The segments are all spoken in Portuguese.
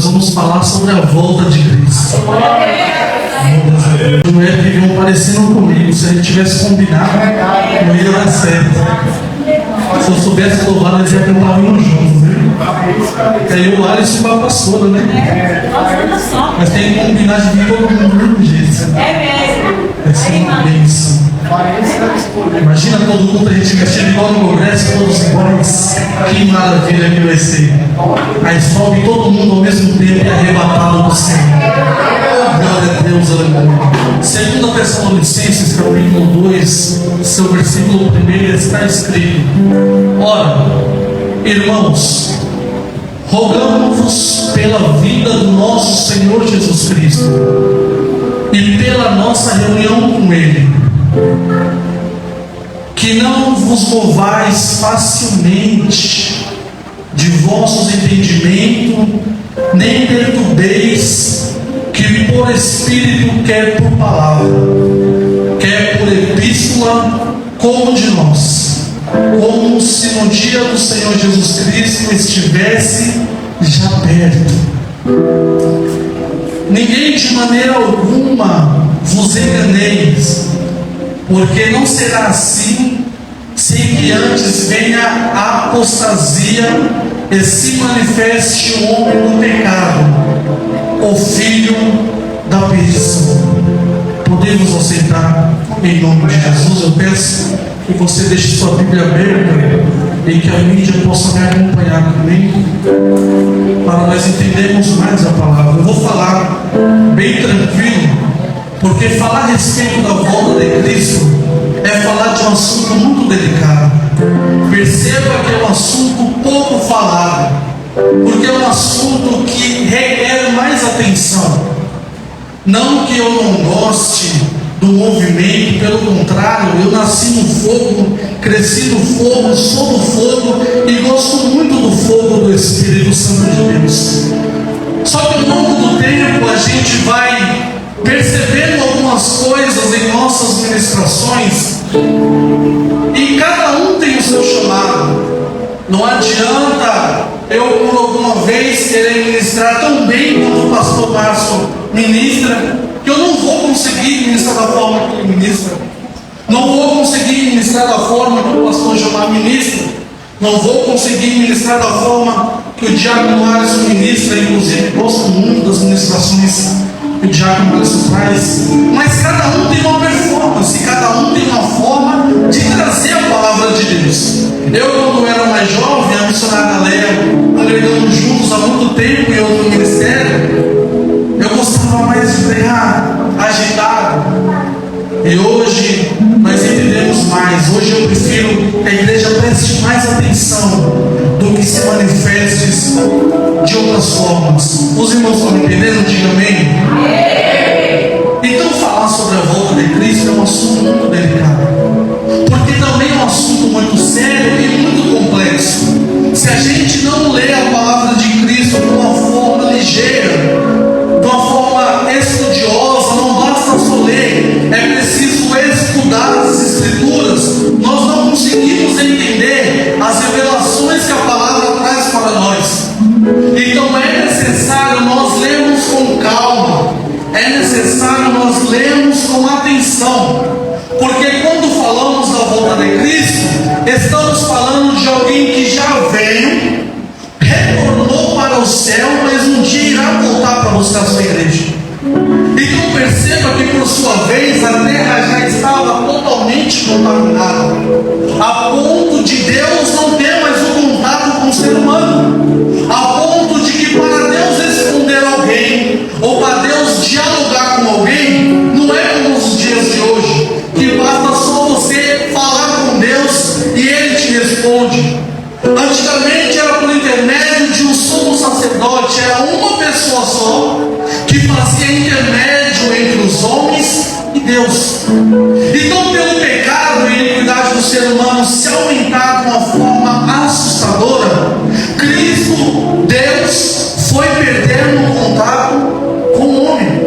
nós vamos falar sobre a volta de Cristo. Não é que vinham parecendo comigo. Se a gente tivesse combinado, não ia dar certo. Se eu soubesse louvar, nós ia cantar um juntos, viu? E aí o Alisson vai a pastora, né? Mas tem que combinar de vir todo mundo do mesmo jeito. Vai ser uma bênção. Imagina todo mundo, a gente vestindo igual no congresso, todos iguais. Que maravilha que vai ser. Aí sobe todo mundo ao mesmo tempo e arrebatado do Senhor. Glória a Deus, aleluia. Segunda Tessalonicenses, capítulo 2, seu versículo 1 está escrito: ora, irmãos, rogamos-vos pela vida do nosso Senhor Jesus Cristo e pela nossa reunião com Ele, que não vos movais facilmente de vossos entendimentos, nem perturbeis, que por Espírito, quer por palavra, quer por epístola, como de nós, como se no dia do Senhor Jesus Cristo estivesse já perto. Ninguém de maneira alguma vos enganeis, porque não será assim, sem que antes venha a apostasia e se manifeste o homem do pecado, o filho da perdição. Podemos assentar em nome de Jesus. Eu peço que você deixe sua Bíblia aberta e que a mídia possa me acompanhar também, para nós entendermos mais a palavra. Eu vou falar bem tranquilo, porque falar a respeito da volta de Cristo é falar de um assunto muito delicado. Perceba que é um assunto pouco falado, porque é um assunto que requer mais atenção. Não que eu não goste do movimento, pelo contrário, eu nasci no fogo, cresci no fogo, sou do fogo e gosto muito do fogo do Espírito Santo de Deus. Só que ao longo do tempo a gente vai percebendo algumas coisas em nossas ministrações, e cada um tem o seu chamado. Não adianta eu por alguma vez querer ministrar tão bem quanto o pastor Márcio ministra, que eu não vou conseguir ministrar da forma que ele ministra, não vou conseguir ministrar da forma que o pastor Gilmar ministra, não vou conseguir ministrar da forma que o diácono Alisson ministra. Inclusive gosto muito das ministrações que o diácono Alisson traz, mas cada um tem uma performance, cada um tem uma forma de trazer a palavra de Deus. Eu, quando era mais jovem, a missionária Léa, congregamos juntos há muito tempo em outro ministério, eu gostava mais de pregar agitado, e hoje nós entendemos mais. Hoje eu prefiro que a igreja preste mais atenção do que se manifeste de outras formas. Os irmãos estão me entendendo? Diga amém. Então falar sobre a volta de Cristo é um assunto muito delicado, porque também é um assunto muito sério e muito complexo. Se a gente não lê a palavra de Cristo de uma forma ligeira, de uma forma estudiosa, não basta só ler, é preciso estudar as Escrituras. Nós não conseguimos entender as revelações que a palavra traz para nós. Então é necessário nós lermos com calma, é necessário nós lermos com atenção, porque quando falamos da volta de Cristo, estamos falando de alguém que já veio, retornou para o céu, mas um dia irá voltar para buscar a sua igreja. Então perceba que por sua vez a terra já estava totalmente contaminada, a ponto de Deus não ter mais o contato com o ser humano, a ponto de que para Deus responder alguém, ou para Deus dialogar com alguém, não é como os dias de hoje, que basta só você falar com Deus e Ele te responde. Antigamente era por intermédio de um sumo sacerdote, era uma pessoa só que fazia intermédio entre os homens e Deus. Então, pelo pecado e iniquidade do ser humano se aumentar de uma forma assustadora, Cristo, Deus, foi perdendo o contato com o homem,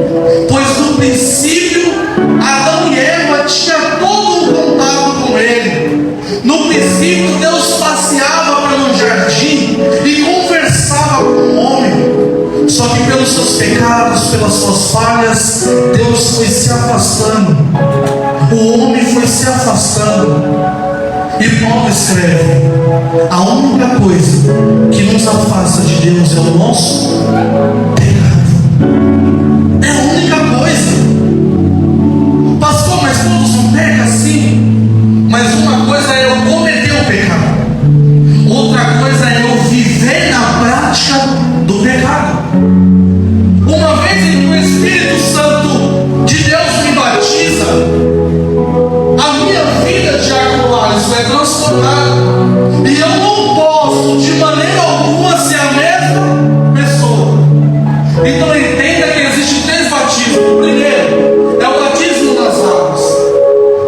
pois no princípio Adão e Eva tinham todo um contato com Ele. No princípio Deus passeava pelo jardim e conversava com o homem. Só pelos seus pecados, pelas suas falhas, Deus foi se afastando, o homem foi se afastando. E Paulo escreve: a única coisa que nos afasta de Deus é o nosso pecado. É a única coisa. Pastor, mas todos não pecam assim? Mas uma coisa é eu cometer o pecado, outra coisa é eu viver na prática do pecado. Uma vez em que o Espírito Santo de Deus me batiza, a minha vida de Alisson é transformada, e eu não posso de maneira alguma ser a mesma pessoa. Então entenda que existem 3 batismos. Primeiro é o batismo nas águas,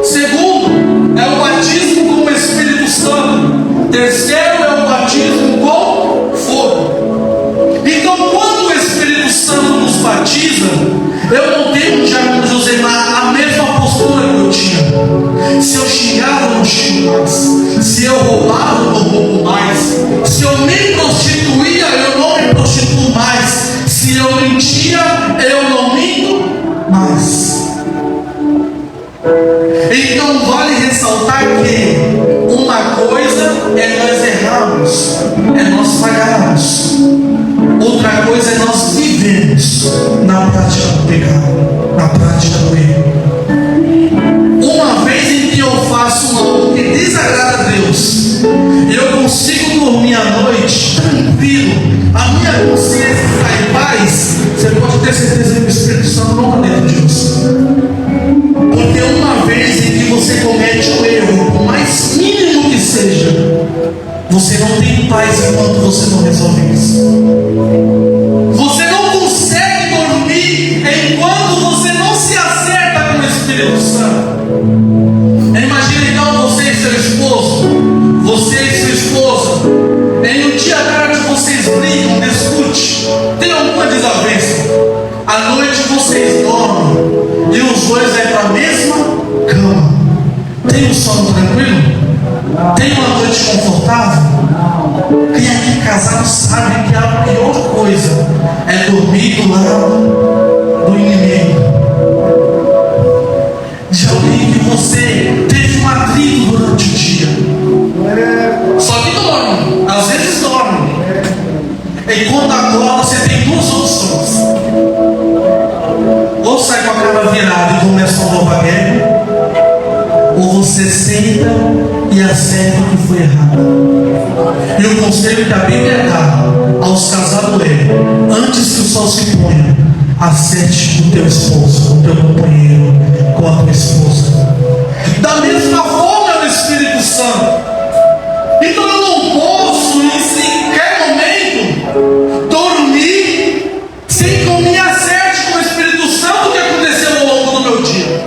segundo é o batismo com o Espírito Santo, terceiro é o batismo com fogo. Então quando o Espírito Santo nos batiza, eu não tenho já com Josemar a mesma postura que eu tinha. Se eu xingar, eu não xingo mais. Se eu roubar, eu não roubo mais. Se eu me prostituía, eu não me prostituo mais. Se eu mentia, eu não minto mais. Então vale ressaltar que uma coisa é nós errarmos, é nós falharmos. Outra coisa é nós vivemos na prática do pecado, na prática do erro. Uma vez em que eu faço algo que desagrada a Deus, eu consigo dormir à noite tranquilo, a minha consciência está em paz, você pode ter certeza que o Espírito Santo não está dentro de você. Porque uma vez em que você comete um erro, por mais mínimo que seja, você não tem paz enquanto você não resolve isso. Você não consegue dormir enquanto você não se acerta com o Espírito Santo. Imagina então você e seu esposo, você e sua esposa, em um dia à tarde vocês brigam, discutem, tem alguma desavença. À noite vocês dormem e os dois vão para a mesma cama. Tem um sono tranquilo? Tem uma noite confortável? Quem aqui casado sabe que a pior coisa é dormir do lado do inimigo, de alguém que você teve um atrito durante o dia. Só que dorme, às vezes dorme. Enquanto acorda, você tem 2 opções: ou sai com a cara virada e começa uma nova guerra, ou você senta e acerta o que foi errado. E o conselho que a Bíblia dá aos casados é: antes que o sol se ponha, acerte com o teu esposo, com o teu companheiro, com a tua esposa. Da mesma forma é o Espírito Santo. Então eu não posso em sequer momento dormir sem que eu me acerte com o Espírito Santo o que aconteceu ao longo do meu dia.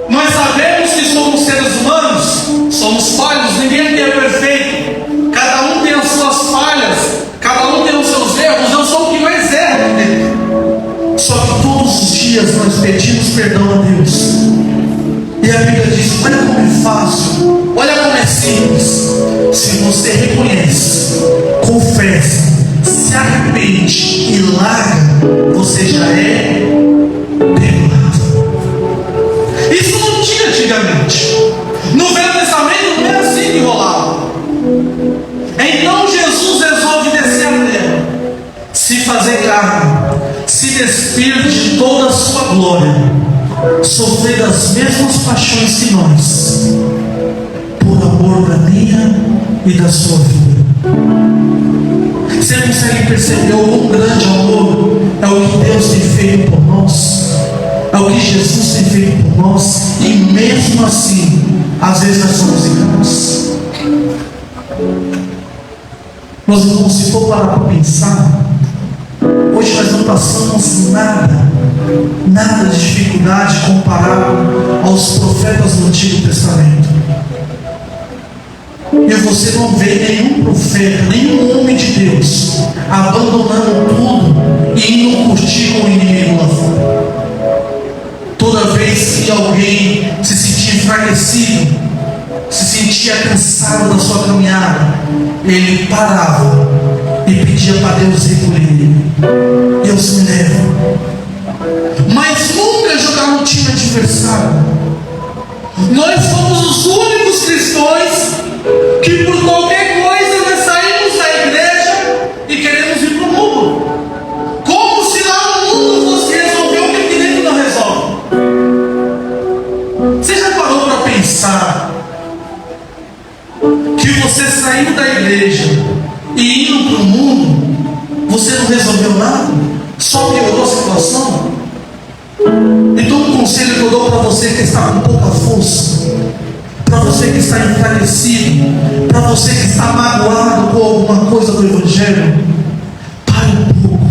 Nós sabemos que somos seres humanos, somos falhos, ninguém aqui é perfeito. Cada um tem as suas falhas, cada um tem os seus erros. Eu sou o que mais erra aqui dentro. Só que todos os dias nós pedimos perdão a Deus. E a Bíblia diz: olha como é fácil, olha como é simples. Se você reconhece, confessa, se arrepende e larga, você já é perdoado. Isso não tinha antigamente. No Velho Testamento não é assim que rolava. Então Jesus resolve descer a terra, se fazer carne, se despir de toda a sua glória, sofrer as mesmas paixões que nós, por amor da minha e da sua vida. Você consegue perceber o quão grande amor é o que Deus tem feito por nós? É o que Jesus tem feito por nós, e mesmo assim, às vezes nós somos enganados. Nós irmãos, se for parar para pensar, hoje nós não passamos nada de dificuldade comparado aos profetas do Antigo Testamento. E você não vê nenhum profeta, nenhum homem de Deus abandonando tudo e indo curtir com o inimigo lá fora. Toda vez que alguém se sentia enfraquecido, se sentia cansado da sua caminhada, ele parava e pedia para Deus recolher ele. Deus me leva. Mas nunca jogar no time adversário. Nós somos os únicos cristãos que por qualquer coisa nós saímos da igreja e queremos ir para o mundo. Como se lá no mundo fosse resolver o que aqui dentro não resolve. Você já parou para pensar que você saindo da igreja e indo para o mundo, você não resolveu nada? Só piorou a situação? Então um conselho que eu dou para você que está com pouca força, para você que está enfraquecido, para você que está magoado com alguma coisa do Evangelho, pare um pouco,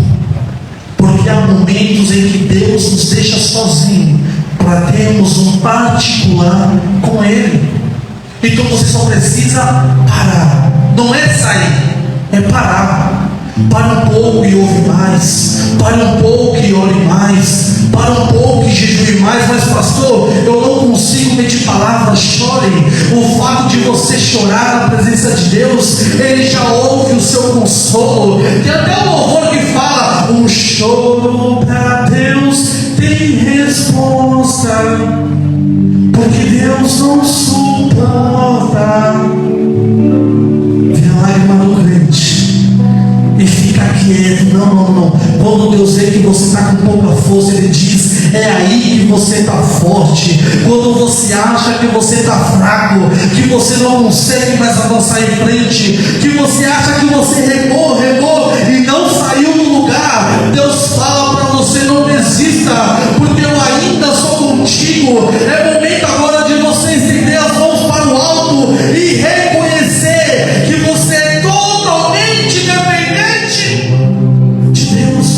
porque há momentos em que Deus nos deixa sozinhos para termos um particular com Ele. Então você só precisa parar, não é sair, é parar. Pare um pouco e ouve mais, pare um pouco e ore mais, pare um pouco e jejue mais. Mas pastor, eu não consigo medir palavras. Chore. O fato de você chorar na presença de Deus, Ele já ouve o seu consolo. Tem até um louvor que fala: um choro para Deus tem resposta, porque Deus não suporta ver a lágrima do crente e fica quieto. Não. Quando Deus vê que você está com pouca força, Ele diz: é aí que você está forte. Quando você acha que você está fraco, que você não consegue mais avançar em frente, que você acha que você remou e não saiu do lugar, Deus fala para você: não desista, porque eu ainda sou contigo. É momento agora de você estender as mãos para o alto e reconhecer que você é totalmente dependente de Deus.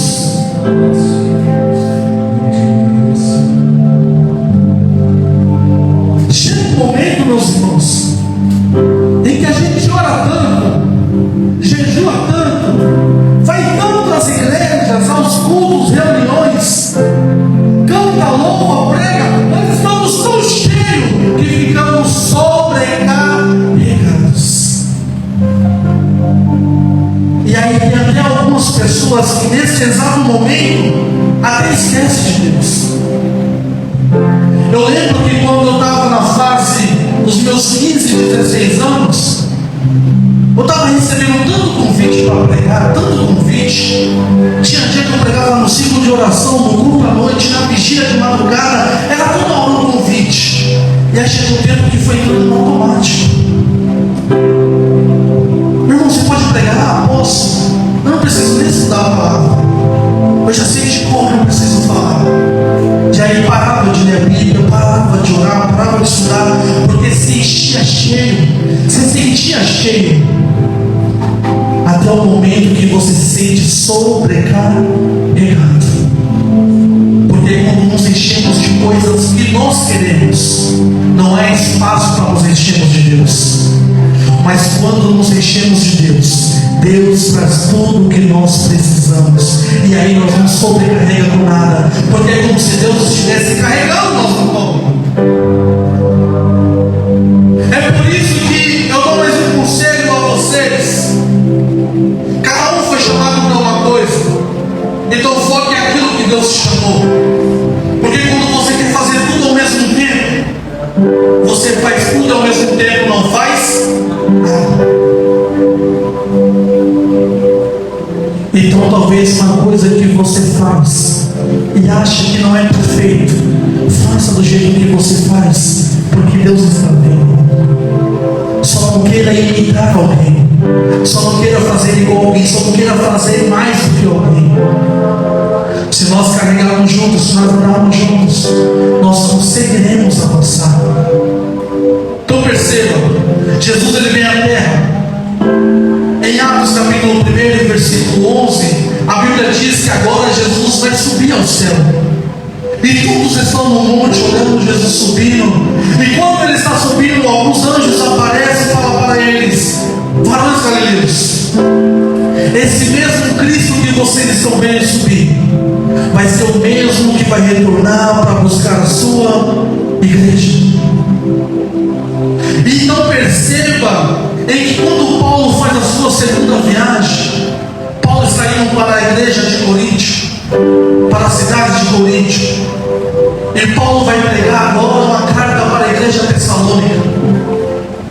Chega um momento, meus irmãos, em que a gente ora tanto, jejua tanto, vai tanto às igrejas, aos cultos, reuniões, canta, louva, prega, nós estamos tão cheios que ficamos sobrecarregados. E aí tem até algumas pessoas que nesse exato momento até esquecem de Deus. Eu lembro que quando eu estava na fase dos meus 15, 16 anos, eu estava recebendo tanto convite para pregar, tanto convite. Tinha dia que eu pregava no ciclo de oração, no culto à noite, na vigília de madrugada, era toda hora um convite. E aí chegou um tempo que foi entrando no automático. Meu irmão, você pode pregar? Posso. Eu não preciso nem estudar a palavra. Eu já sei de como eu preciso falar. E aí parava de ler a Bíblia, parava de orar, parava de estudar, porque se enchia cheio, se sentia cheio, até o momento que você se sente sobrecarregado. Porque quando nos enchemos de coisas que nós queremos, não é espaço para nos enchermos de Deus. Mas quando nos enchemos de Deus, Deus traz tudo o que nós precisamos. E aí nós não sobrecarregamos nada, porque é como se Deus estivesse carregando nós no colo. É por isso que eu dou mais um conselho a vocês. Cada um foi chamado para uma coisa, então foque aquilo que Deus te chamou. Porque quando você quer fazer tudo ao mesmo tempo, você faz tudo ao mesmo tempo, não faz nada. Então talvez uma coisa que você faz e acha que não é perfeito, faça do jeito que você faz, porque Deus está vendo. Só não queira imitar alguém, só não queira fazer igual alguém, só não queira fazer mais do que alguém. Se nós carregarmos juntos, se nós andarmos juntos, nós conseguiremos avançar. Então perceba, Jesus ele vem à terra. Em Atos capítulo 1, versículo 11, a Bíblia diz que agora Jesus vai subir ao céu. E todos estão no monte olhando Jesus subindo. E quando ele está subindo, alguns anjos aparecem e falam para eles: varões galileus, esse mesmo Cristo que vocês estão vendo subir, vai ser o mesmo que vai retornar para buscar a sua igreja. Então perceba em que quando Paulo faz a sua segunda viagem, Paulo está indo para a igreja de Corinto. para a cidade de Coríntio. E Paulo vai pregar agora uma carta para a igreja tessalônica,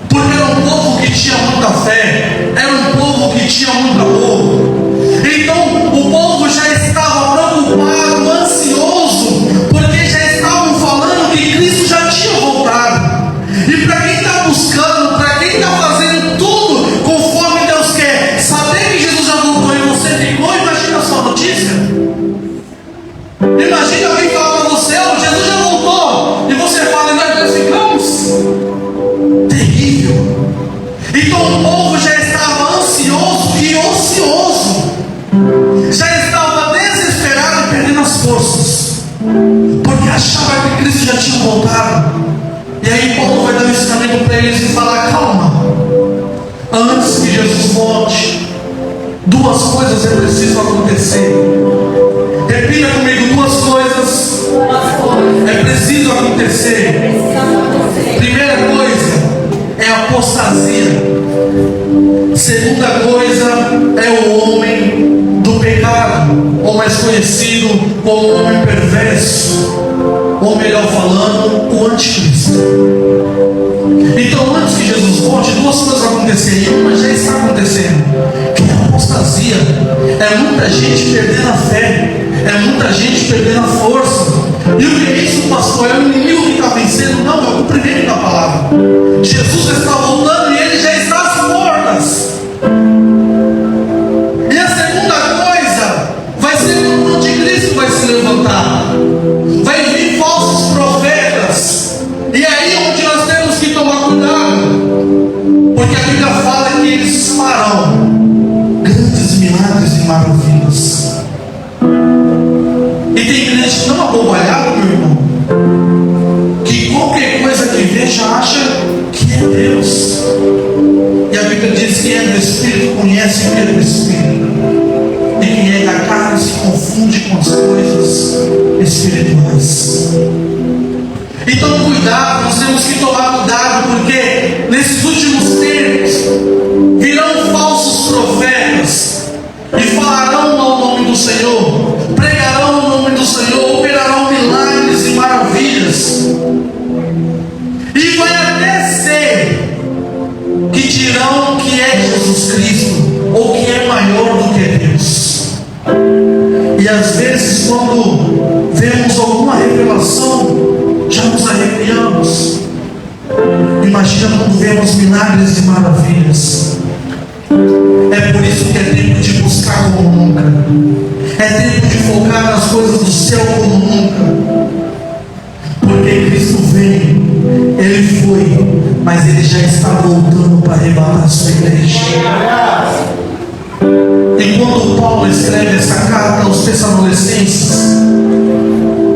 porque era um povo que tinha muita fé, era um povo que tinha muito amor. Então o povo já estava preocupado, ansioso, porque já estavam falando que Cristo já tinha voltado. E para quem está buscando, para quem está fazendo tudo conforme Deus quer, saber que Jesus já voltou e você ficou, imagina a sua notícia. Imagina alguém falar para você: oh, Jesus já voltou, e você fala: e nós ficamos. Terrível. Então o povo já estava ansioso e ocioso, já estava desesperado e perdendo as forças, porque achava que Cristo já tinha voltado. E aí Paulo vai dar um ensinamento para eles e falar: calma, antes que Jesus volte, duas coisas é preciso acontecer. Repita comigo: duas coisas é preciso acontecer. Primeira coisa é a apostasia. Segunda coisa é o homem do pecado, ou mais conhecido como o homem perverso, ou melhor falando, o anticristo. Então, antes que Jesus volte, duas coisas aconteceriam. Uma já está acontecendo, que é a apostasia. É muita gente perdendo a fé, é muita gente perdendo a força. E o que é isso, pastor? É o inimigo que está vencendo? Não, é o cumprimento da palavra. Jesus está voltando e ele já está às portas. E a segunda coisa vai ser quando o anticristo vai se levantar. Vai vir falsos profetas. E aí onde nós temos que tomar cuidado, porque a Bíblia fala que eles farão grandes milagres e maravilhas. E tem crente tão abobalhado, meu irmão, que qualquer coisa que vê já acha que é Deus. E a Bíblia diz que quem é do Espírito conhece o que é do Espírito, e quem é da carne se confunde com as coisas espirituais. Então cuidado, nós temos que tomar cuidado, porque nesses últimos tempos virão falsos profetas e falarão ao nome do Senhor, pregarão o nome do Senhor, operarão milagres e maravilhas, e vai até ser que dirão que é Jesus Cristo, ou que é maior do que Deus. E às vezes, quando vemos alguma revelação, já nos arrepiamos. Imagina quando vemos milagres e maravilhas. É por isso que é tempo de buscar como nunca. É tempo de focar nas coisas do céu como nunca. Porque Cristo veio, Ele foi, mas Ele já está voltando para arrebatar a sua igreja. E quando Paulo escreve essa carta aos Tessalonicenses,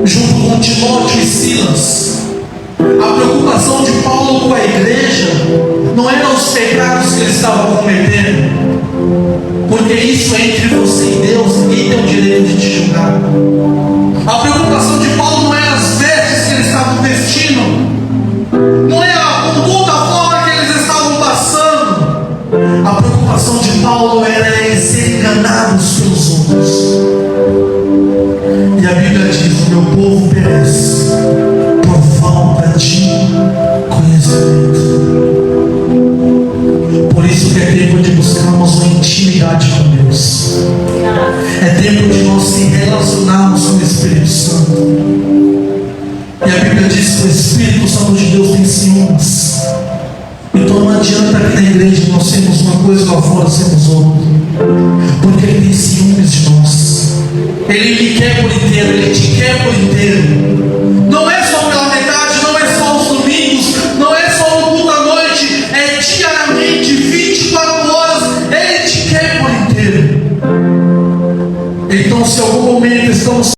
junto com Timóteo e Silas, a preocupação de Paulo com a igreja não eram os pecados que ele estava cometendo, porque isso é entre você e Deus, ninguém tem o direito de te julgar. A preocupação de Paulo não é as vestes que eles estavam vestindo, não é a conduta, a forma que eles estavam passando. A preocupação de Paulo era eles serem enganados pelos outros. E a Bíblia diz: o meu povo perece por falta de conhecimento. Por isso que é tempo de buscarmos uma intimidade com Deus. É tempo de nós se relacionarmos com o Espírito Santo. E a Bíblia diz que o Espírito Santo de Deus tem ciúmes. Então não adianta que na igreja nós temos uma coisa e lá fora temos outra, porque Ele tem ciúmes de nós. Ele me quer por inteiro, Ele te quer por inteiro. Não é só pela metade, não é só os domingos, não é só no culto à noite, é diariamente, 24 horas, Ele te quer por inteiro. Então, se em algum momento estamos